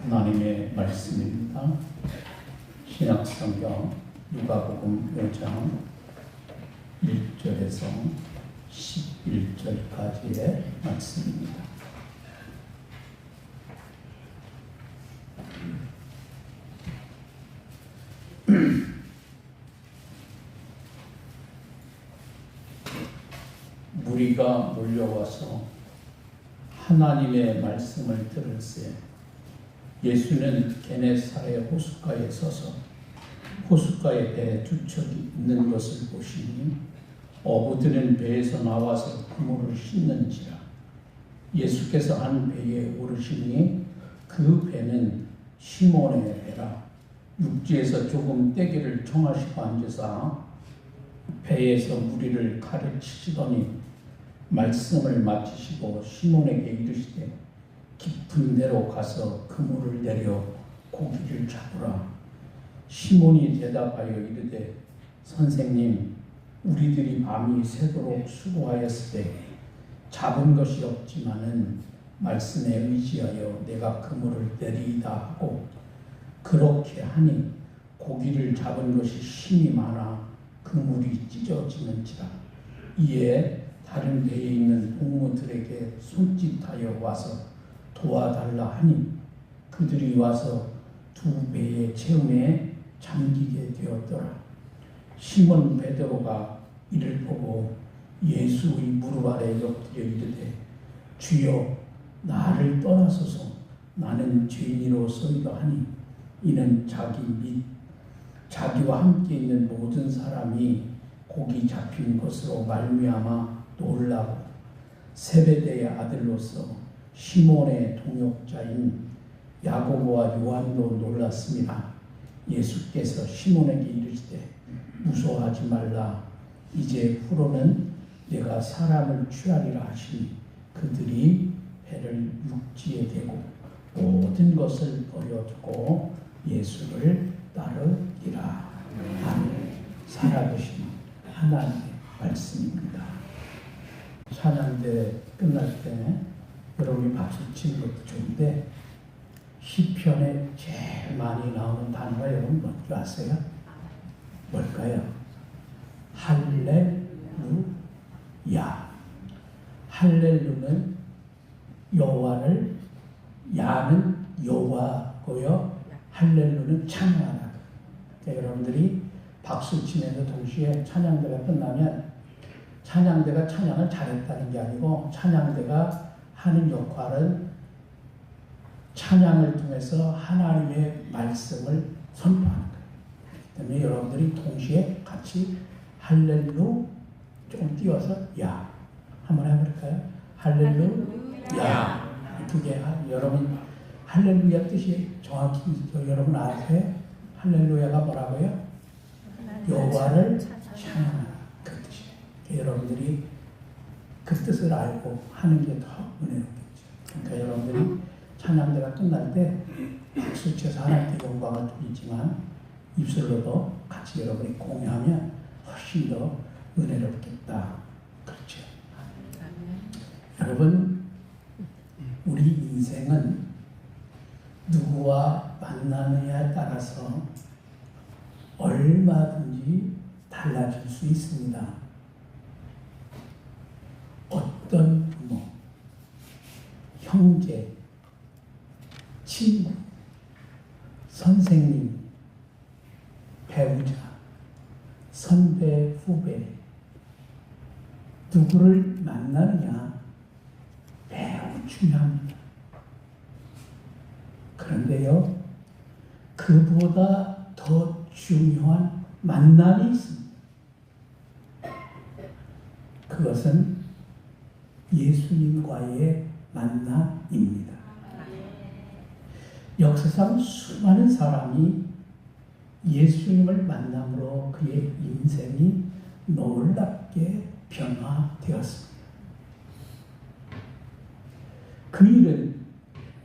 하나님의 말씀입니다. 신약성경 누가복음 5장 1절에서 11절까지의 말씀입니다. 무리가 몰려와서 하나님의 말씀을 들을새 예수는 게네사렛 호숫가에 서서 호숫가에 배 두 척이 있는 것을 보시니 어부들은 배에서 나와서 그물을 씻는지라. 예수께서 한 배에 오르시니 그 배는 시몬의 배라. 육지에서 조금 떼기를 청하시고 앉으사 배에서 무리를 가르치시더니 말씀을 마치시고 시몬에게 이르시되 깊은 데로 가서 그물을 내려 고기를 잡으라. 시몬이 대답하여 이르되 선생님, 우리들이 밤이 새도록 수고하였을 때 잡은 것이 없지만은 말씀에 의지하여 내가 그물을 내리이다 하고 그렇게 하니 고기를 잡은 것이 심히 많아 그물이 찢어지는지라. 이에 다른 배에 있는 동무들에게 손짓하여 와서 도와달라 하니 그들이 와서 두 배의 체험에 잠기게 되었더라. 시몬 베드로가 이를 보고 예수의 무릎 아래 엎드려 이르되 주여, 나를 떠나소서, 나는 죄인이로소이다 하니 이는 자기 및 자기와 함께 있는 모든 사람이 고기 잡힌 것으로 말미암아 놀라고 세베대의 아들로서 시몬의 동역자인 야고보와 요한도 놀랐습니다. 예수께서 시몬에게 이르시되 무서워하지 말라. 이제 후로는 내가 사람을 취하리라 하시니 그들이 배를 육지에 대고 모든 것을 버려두고 예수를 따르리라. 아멘. 살아계신 하나님의 말씀입니다. 찬양대 끝날 때 여러분이 박수 치는 것도 좋은데 시편에 제일 많이 나오는 단어가 여러분 뭔지 아세요? 뭘까요? 할렐루야. 할렐루는 여호와를, 야는 여호와고요, 할렐루는 찬양하다. 그러니까 여러분들이 박수 치면서 동시에 찬양대가 끝나면 찬양대가 찬양을 잘했다는 게 아니고 찬양대가 하는 역할은 찬양을 통해서 하나님의 말씀을 선포하는 거예요. 그렇기 때문에 여러분들이 동시에 같이 할렐루, 조금 띄워서 야 한번 해볼까요? 할렐루야. 그게 여러분 할렐루야 뜻이 정확히 여러분 아세요? 할렐루야가 뭐라고요? 여호와를 찬양하라, 그 뜻이에요. 여러분들이 그 뜻을 알고 하는 게 더 은혜롭겠죠. 그러니까 여러분들이 찬양대가 끝날 때 박수 쳐서 하나님께 영광을 돌리지만 입술로도 같이 여러분이 공유하면 훨씬 더 은혜롭겠다. 그렇죠. 여러분, 우리 인생은 누구와 만나느냐에 따라서 얼마든지 달라질 수 있습니다. 어떤 부모, 형제, 친구, 선생님, 배우자, 선배, 후배, 누구를 만나느냐 매우 중요합니다. 그런데요, 그보다 더 중요한 만남이 있습니다. 그것은 예수님과의 만남입니다. 역사상 수많은 사람이 예수님을 만남으로 그의 인생이 놀랍게 변화되었습니다. 그 일은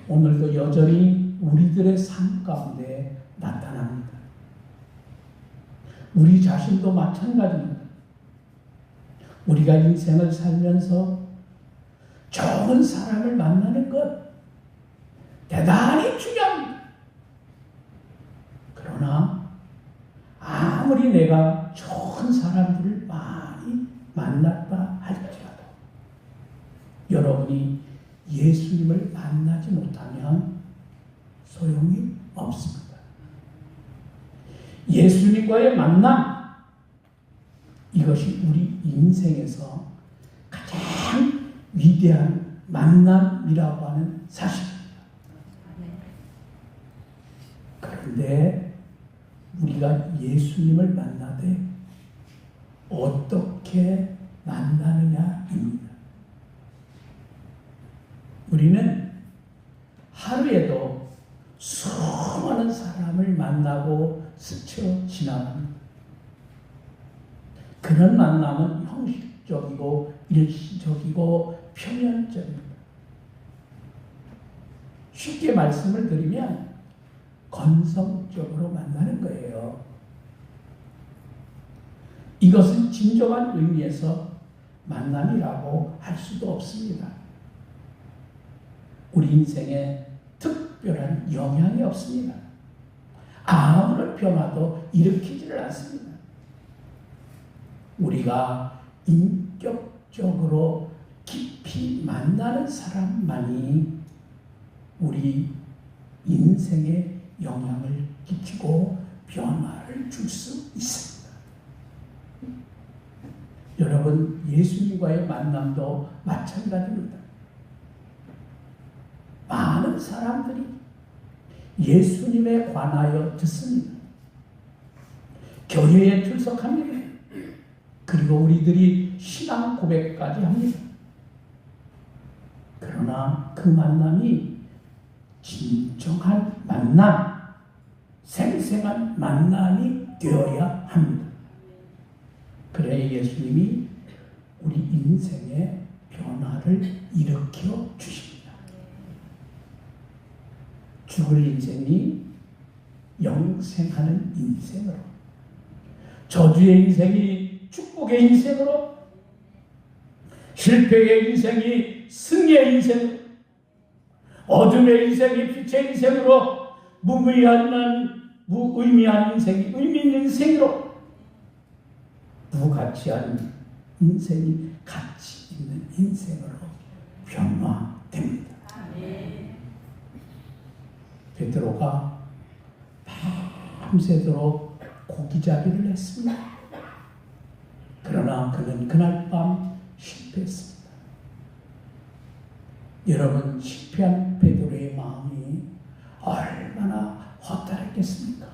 오늘도 여전히 우리들의 삶 가운데 나타납니다. 우리 자신도 마찬가지입니다. 우리가 인생을 살면서 좋은 사람을 만나는 것 대단히 중요합니다. 아무리 내가 좋은 사람들을 많이 만났다 할지라도 여러분이 예수님을 만나지 못하면 소용이 없습니다. 예수님과의 만남, 이것이 우리 인생에서 가장 위대한 만남이라고 하는 사실입니다. 그런데 우리가 예수님을 만나되 어떻게 만나느냐입니다. 우리는 하루에도 수많은 사람을 만나고 스쳐 지나갑니다. 그런 만남은 형식적이고 일시적이고 표면적입니다. 쉽게 말씀을 드리면 건성적으로 만나는 거예요. 이것은 진정한 의미에서 만남이라고 할 수도 없습니다. 우리 인생에 특별한 영향이 없습니다. 아무런 변화도 일으키지를 않습니다. 우리가 인격적으로 깊이 만나는 사람만이 우리 인생에 영향을 끼치고 변화를 줄 수 있습니다. 여러분, 예수님과의 만남도 마찬가지입니다. 많은 사람들이 예수님에 관하여 듣습니다. 교회에 출석합니다. 그리고 우리들이 신앙 고백까지 합니다. 그러나 그 만남이 진정한 만남, 생생한 만남이 되어야 합니다. 그래야 예수님이 우리 인생에 변화를 일으켜 주십니다. 죽을 인생이 영생하는 인생으로, 저주의 인생이 축복의 인생으로, 실패의 인생이 승리의 인생으로, 어둠의 인생이 빛의 인생으로, 무의미한 인생이 의미 있는 인생으로, 무가치한 인생이 가치 있는 인생으로 변화됩니다. 베드로가 밤새도록 고기잡이를 했습니다. 그러나 그는 그날 밤 실패했습니다. 여러분, 실패한 베드로의 마음이 얼마나 허탈했겠습니까?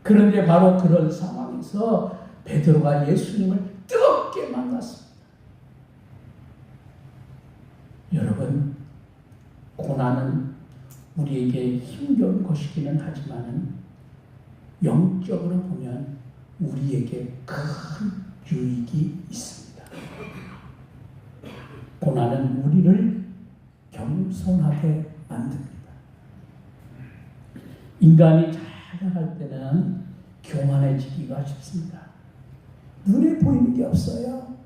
그런데 바로 그런 상황에서 베드로가 예수님을 뜨겁게 만났습니다. 여러분, 고난은 우리에게 힘겨운 것이기는 하지만 영적으로 보면 우리에게 큰 유익이 있습니다. 고난은 우리를 겸손하게 만듭니다. 인간이 잘 나갈 때는 교만해지기가 쉽습니다. 눈에 보이는 게 없어요.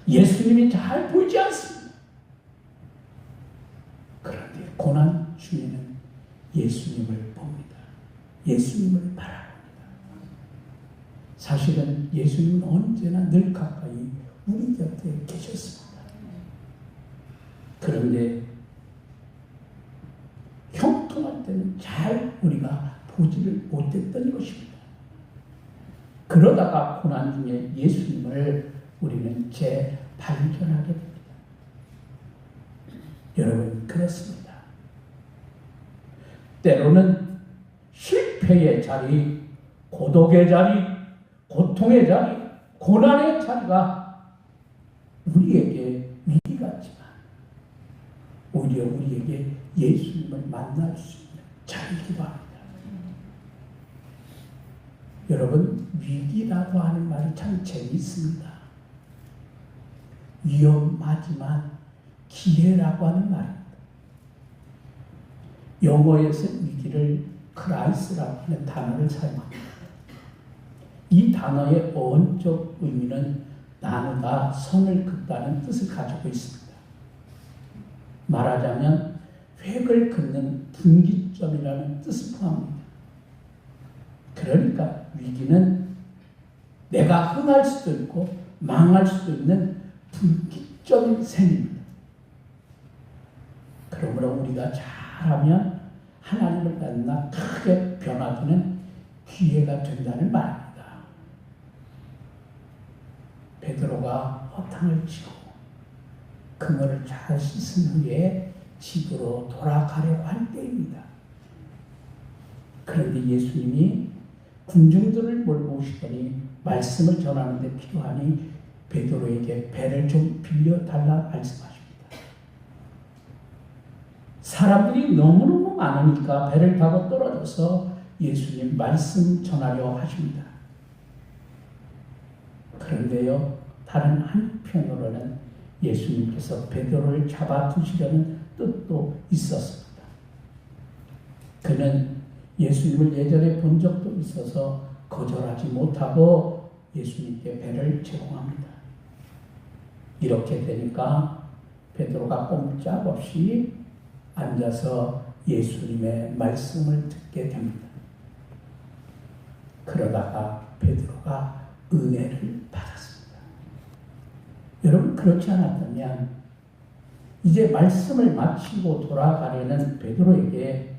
예수님이 잘 보이지 않습니다. 그런데 고난 중에는 예수님을 봅니다. 예수님을 바라봅니다. 사실은 예수님은 언제나 늘 가까이 우리 곁에 계셨습니다. 그런데 형통할 때는 잘 우리가 보지를 못했던 것입니다. 그러다가 고난 중에 예수님을 우리는 재발견하게 됩니다. 여러분, 그렇습니다. 때로는 실패의 자리, 고독의 자리, 고통의 자리, 고난의 자리가 우리에게 위기 같지만 오히려 우리에게 예수님을 만날 수 있는 자리이기도 합니다. 여러분, 위기라고 하는 말이 참 재미있습니다. 위험하지만 기회라고 하는 말입니다. 영어에서 위기를 크라이스라고 하는 단어를 사용합니다. 이 단어의 어원적 의미는 나누다, 선을 긋다는 뜻을 가지고 있습니다. 말하자면 획을 긋는 분기점이라는 뜻을 포함합니다. 그러니까 위기는 내가 흥할 수도 있고 망할 수도 있는 분기점인 셈입니다. 그러므로 우리가 잘하면 하나님을 만나 크게 변화되는 기회가 된다는 말입니다. 베드로가 허탕을 치고 그물을 잘 씻은 후에 집으로 돌아가려고 할 때입니다. 그런데 예수님이 군중들을 몰고 오시더니 말씀을 전하는 데 필요하니 베드로에게 배를 좀 빌려달라 말씀하십니다. 사람들이 너무너무 많으니까 배를 타고 떨어져서 예수님 말씀 전하려 하십니다. 그런데요, 다른 한편으로는 예수님께서 베드로를 잡아두시려는 뜻도 있었습니다. 그는 예수님을 예전에 본 적도 있어서 거절하지 못하고 예수님께 배를 제공합니다. 이렇게 되니까 베드로가 꼼짝없이 앉아서 예수님의 말씀을 듣게 됩니다. 그러다가 베드로가 은혜를 받았습니다. 여러분, 그렇지 않았다면 이제 말씀을 마치고 돌아가려는 베드로에게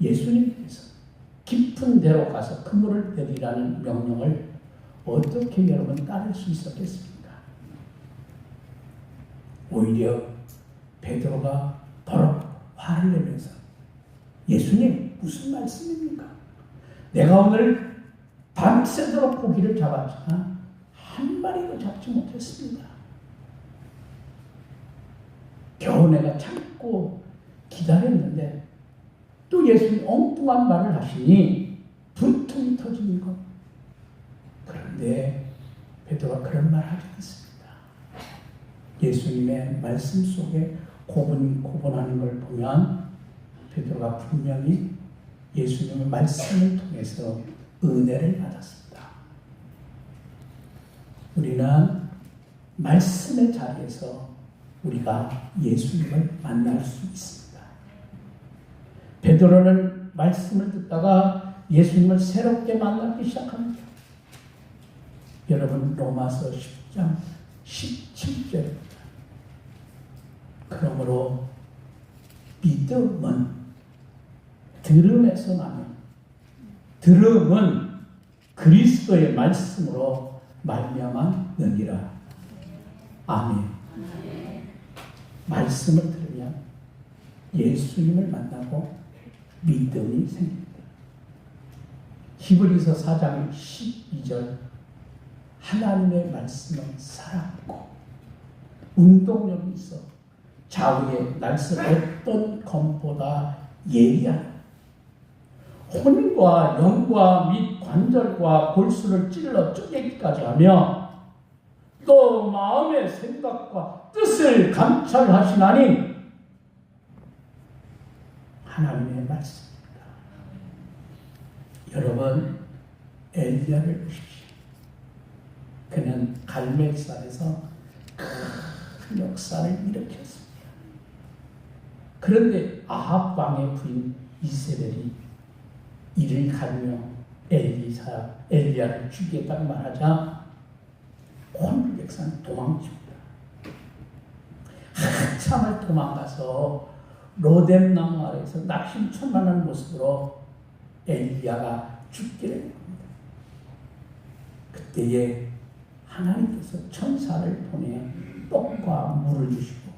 예수님께서 깊은 데로 가서 그물을 내리라는 명령을 어떻게 여러분 따를 수 있었겠습니까? 오히려 베드로가 더럽 화를 내면서 예수님, 무슨 말씀입니까? 내가 오늘 밤새도록 고기를 잡았지만 한 마리도 잡지 못했습니다. 겨우 내가 참고 기다렸는데 또 예수님 엉뚱한 말을 하시니 분통이 터지는 것. 그런데 베드로가 그런 말 하지 않습니다. 예수님의 말씀 속에 고분고분하는 걸 보면 베드로가 분명히 예수님의 말씀을 통해서 은혜를 받았습니다. 우리는 말씀의 자리에서 우리가 예수님을 만날 수 있습니다. 베드로는 말씀을 듣다가 예수님을 새롭게 만나기 시작합니다. 여러분, 로마서 10장 17절입니다. 그러므로 믿음은 들음에서 나며 들음은 그리스도의 말씀으로 말미암았느니라. 아멘. 말씀을 들으면 예수님을 만나고 믿음이 생깁니다. 히브리서 4장 12절 하나님의 말씀은 살았고 운동력이 있어 좌우에 날선 어떤 검보다 예리하다. 혼과 영과 및 관절과 골수를 찔러 쪼개기까지 하며 또 마음의 생각과 뜻을 감찰하시나니 하나님의 말씀입니다. 여러분, 엘리야를 보십시오. 그는 갈멜산에서 큰 역사를 일으켰습니다. 그런데 아합 왕의 부인 이세벨이 이를 가르며 엘리야를 죽이겠다고 말하자 온 백성은 도망칩니다. 한참을 도망가서 로뎀나무 아래에서 낙심천만한 모습으로 엘리야가 죽게 됩니다. 그때에 하나님께서 천사를 보내 떡과 물을 주시고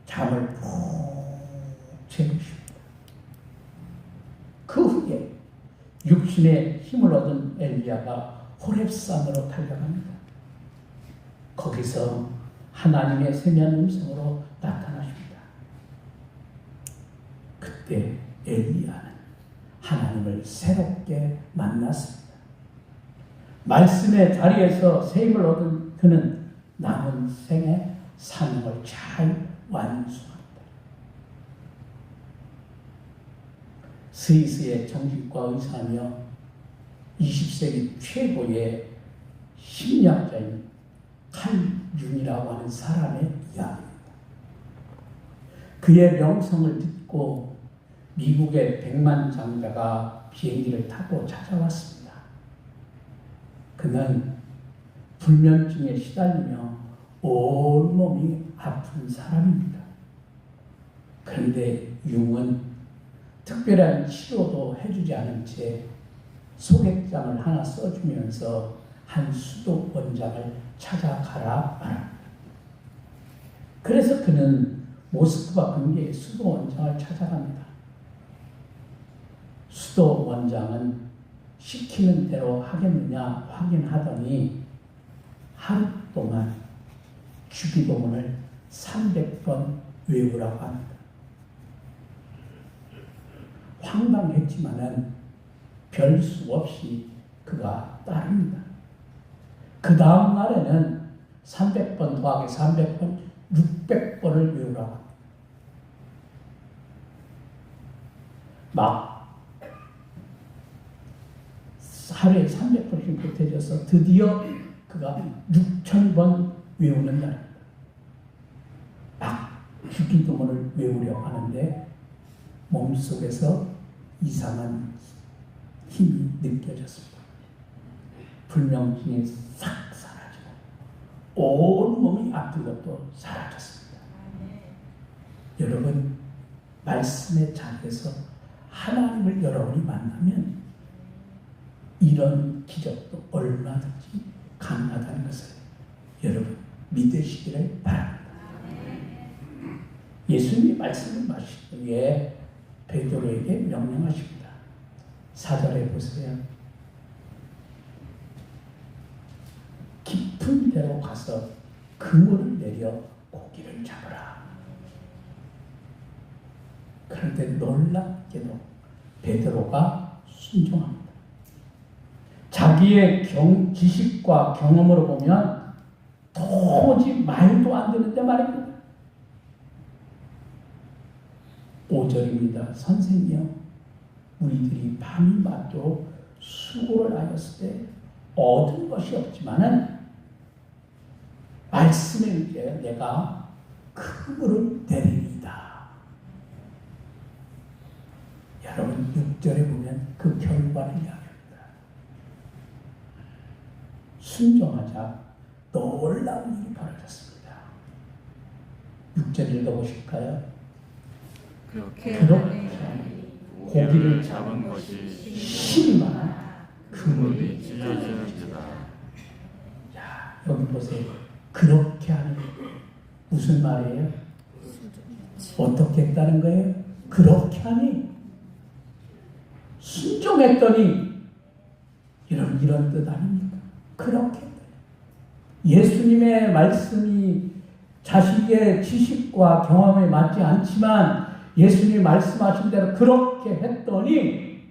잠을 푹 재우십니다. 그 후에 육신의 힘을 얻은 엘리야가 호렙산으로 달려갑니다. 거기서 하나님의 세미한 음성으로 나타나십니다. 그때 엘리야는 하나님을 새롭게 만났습니다. 말씀의 자리에서 새 힘을 얻은 그는 남은 생의 사명을 잘 완수합니다. 스위스의 정신과 의사며 20세기 최고의 심리학자인 칼 융이라고 하는 사람의 이야기입니다. 그의 명성을 듣고 미국의 백만장자가 비행기를 타고 찾아왔습니다. 그는 불면증에 시달리며 온몸이 아픈 사람입니다. 그런데 융은 특별한 치료도 해주지 않은 채 소개장을 하나 써주면서 한 수도 원장을 찾아가라 말합니다. 그래서 그는 모스크바 근교의 수도 원장을 찾아갑니다. 수도 원장은 시키는 대로 하겠느냐 확인하더니 하루 동안 주기도문을 300번 외우라고 합니다. 황당했지만은 별 수 없이 그가 따릅니다. 그 다음 날에는 300번 더하기 300번, 600번을 외우라고 합니다. 막 하루에 300번씩 보태져서 드디어 그가 6,000번 외우는 날입니다. 막 주기도문을 외우려고 하는데 몸속에서 이상한 힘이 느껴졌습니다. 불면증이 싹 사라지고 온몸이 아픈 것도 사라졌습니다. 여러분, 말씀의 자리에서 하나님을 여러분이 만나면 이런 기적도 얼마든지 가능하다는 것을 여러분 믿으시기를 바랍니다. 예수님이 말씀을 마실 때에 베드로에게 명령하십니다. 4절에 보세요. 깊은 데로 가서 그물을 내려 고기를 잡으라. 그런데 놀랍게도 베드로가 순종합니다. 자기의 지식과 경험으로 보면 도무지 말도 안 되는데 말입니다. 5절입니다. 선생님이요, 우리들이 밤이 맞도록 수고를 하였을 때 얻은 것이 없지만은 말씀에 의해 내가 그물을 내리리이다. 여러분 6절에 보면 그 결과를 이야기합니다. 순종하자 놀라운 일이 벌어졌습니다. 6절 읽어보실까요? 그렇게 고기를 잡은 것이 심한 그물이 찢어지는지라. 자, 여기 보세요. 그렇게 하는 무슨 말이에요? 어떻게 했다는 거예요? 그렇게 하니 순종했더니 여러분 이런 뜻 아닙니까? 그렇게 했더니 예수님의 말씀이 자식의 지식과 경험에 맞지 않지만 예수님이 말씀하신 대로 그렇게 했더니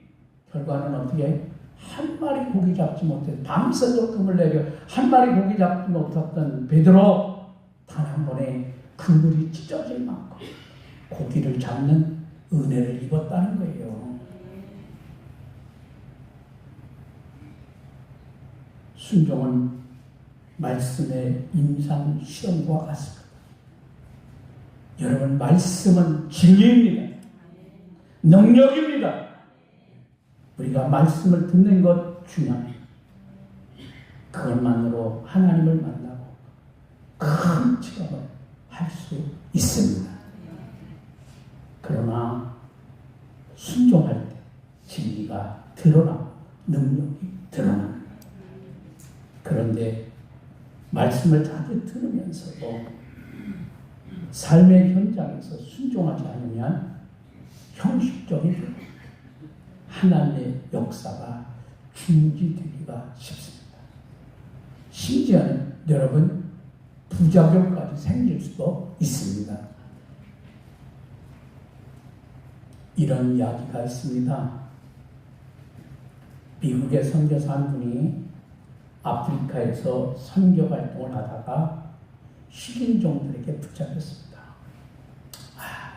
결과는 어떻게 한 마리 고기 잡지 못해 밤새도록 그물 내려 한 마리 고기 잡지 못했던 베드로 단 한 번에 그물이 찢어질 만큼 고기를 잡는 은혜를 입었다는 거예요. 순종은 말씀의 임상 시험과 같습니다. 여러분, 말씀은 진리입니다. 능력입니다. 우리가 말씀을 듣는 것 중요합니다. 그것만으로 하나님을 만나고 큰 체험을 할 수 있습니다. 그러나 순종할 때 진리가 드러나고 능력이 드러납니다. 그런데 말씀을 자주 들으면서도 삶의 현장에서 순종하지 않으면 형식적인 하나님의 역사가 중지되기가 쉽습니다. 심지어는 여러분 부작용까지 생길 수도 있습니다. 이런 이야기가 있습니다. 미국의 선교사 한 분이 아프리카에서 선교 활동을 하다가 식인종들에게 붙잡혔습니다.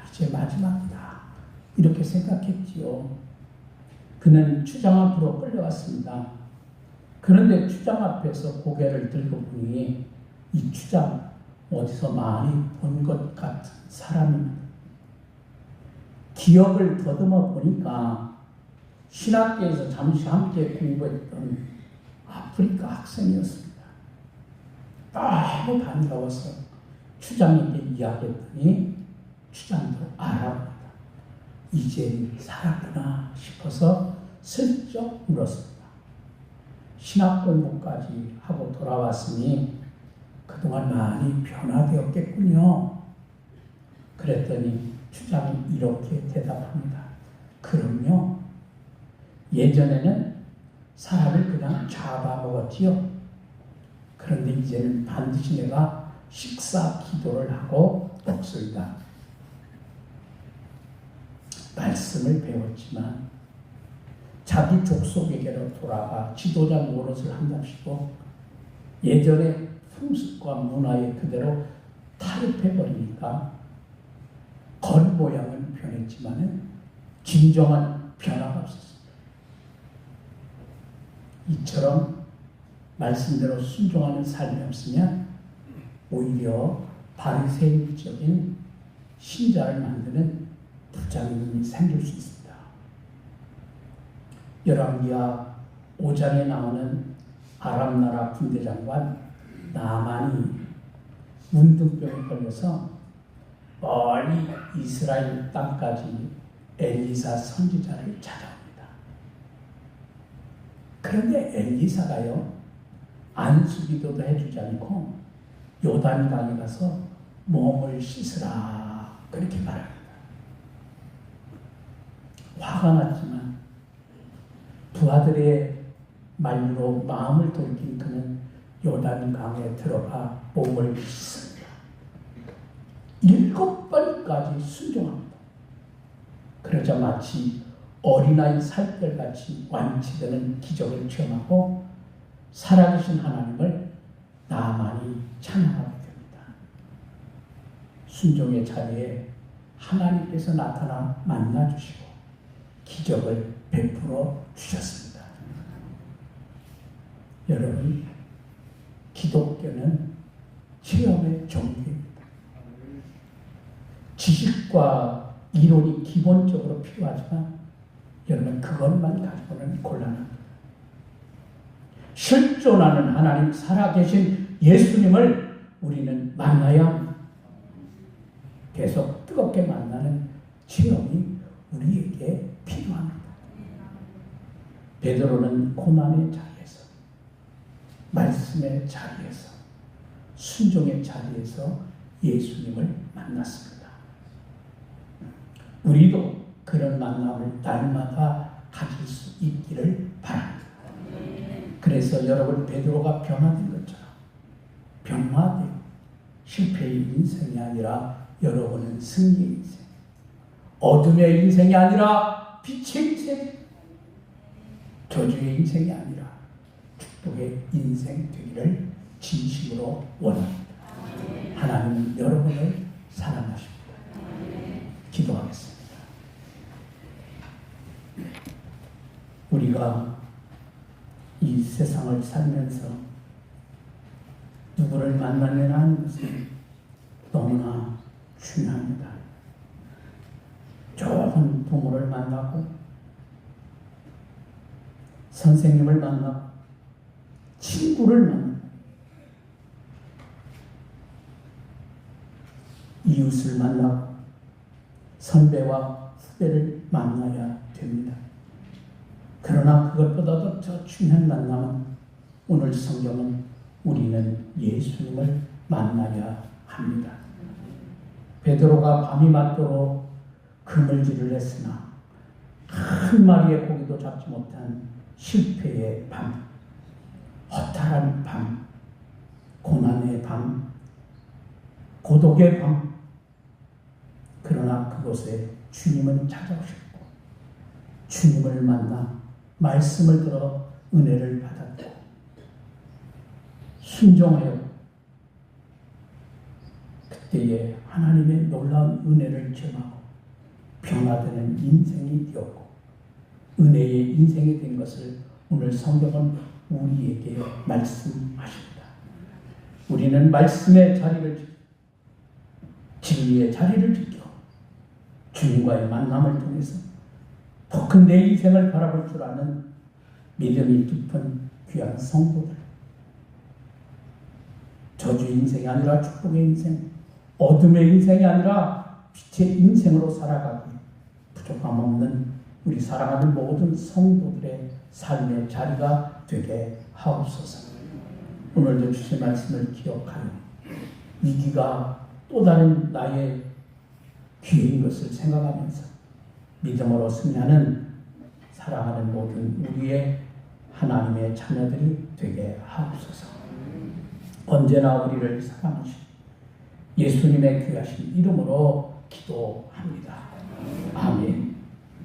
이제 마지막이다. 이렇게 생각했지요. 그는 추장 앞으로 끌려갔습니다. 그런데 추장 앞에서 고개를 들고 보니 이 추장 어디서 많이 본 것 같은 사람입니다. 기억을 더듬어 보니까 신학교에서 잠시 함께 공부했던 아프리카 학생이었습니다. 너무 반가워서 추장에게 이야기했더니 추장도 알아봅니다. 이제 살았구나 싶어서 슬쩍 울었습니다. 신학 공부까지 하고 돌아왔으니 그동안 많이 변화되었겠군요. 그랬더니 추장이 이렇게 대답합니다. 그럼요. 예전에는 사람을 그냥 잡아먹었지요. 그런데 이제는 반드시 내가 식사 기도를 하고 먹습니다. 말씀을 배웠지만 자기 족속에게로 돌아가 지도자 노릇을 한답시고 예전의 풍습과 문화에 그대로 타협해버리니까 겉모양은 변했지만 진정한 변화가 없었습니다. 이처럼 말씀대로 순종하는 삶이 없으면 오히려 바리새인적인 신자를 만드는 부작용이 생길 수 있습니다. 열왕기하 5장에 나오는 아람 나라 군대장관 나만이 문둥병에 걸려서 멀리 이스라엘 땅까지 엘리사 선지자를 찾아옵니다. 그런데 엘리사가요, 안수기도도 해주지 않고 요단강에 가서 몸을 씻으라 그렇게 말합니다. 화가 났지만 부하들의 말로 마음을 돌이킨 그는 요단강에 들어가 몸을 씻습니다. 7번까지 순종합니다. 그러자 마치 어린아이 살결같이 완치되는 기적을 체험하고 살아계신 하나님을 나만이 찬양하게 됩니다. 순종의 자리에 하나님께서 나타나 만나주시고 기적을 베풀어 주셨습니다. 여러분, 기독교는 체험의 종교입니다. 지식과 이론이 기본적으로 필요하지만 여러분 그것만 가지고는 곤란합니다. 실존하는 하나님, 살아계신 예수님을 우리는 만나야 합니다. 계속 뜨겁게 만나는 체험이 우리에게 필요합니다. 베드로는 고난의 자리에서, 말씀의 자리에서, 순종의 자리에서 예수님을 만났습니다. 우리도 그런 만남을 날마다 가질 수 있기를 바랍니다. 그래서 여러분 베드로가 변화된 것처럼 변화되고 실패의 인생이 아니라 여러분은 승리의 인생, 어둠의 인생이 아니라 빛의 인생, 저주의 인생이 아니라 축복의 인생 되기를 진심으로 원합니다. 하나님은 여러분을 사랑하십니다. 기도하겠습니다. 우리가 이 세상을 살면서 누구를 만나느냐 하는 것은 너무나 중요합니다. 좋은 부모를 만나고 선생님을 만나고 친구를 만나고 이웃을 만나고 선배와 후배를 만나야 됩니다. 그러나 그것보다도 더 중요한 만남은 오늘 성경은 우리는 예수님을 만나야 합니다. 베드로가 밤이 맞도록 그물질을 했으나 한 마리의 고기도 잡지 못한 실패의 밤, 허탈한 밤, 고난의 밤, 고독의 밤. 그러나 그곳에 주님은 찾아오셨고 주님을 만나 말씀을 들어 은혜를 받았고 순종하여 그때에 하나님의 놀라운 은혜를 체험하고 변화되는 인생이 되었고 은혜의 인생이 된 것을 오늘 성경은 우리에게 말씀하십니다. 우리는 말씀의 자리를 지키고 진리의 자리를 지켜 주님과의 만남을 통해서 더 큰 내 인생을 바라볼 줄 아는 믿음이 깊은 귀한 성도들, 저주의 인생이 아니라 축복의 인생, 어둠의 인생이 아니라 빛의 인생으로 살아가기 부족함 없는 우리 사랑하는 모든 성도들의 삶의 자리가 되게 하옵소서. 오늘도 주신 말씀을 기억하여 위기가 또 다른 나의 기회인 것을 생각하면서 믿음으로 승리하는 사랑하는 모든 우리의 하나님의 자녀들이 되게 하옵소서. 언제나 우리를 사랑하신 예수님의 귀하신 이름으로 기도합니다. 아멘.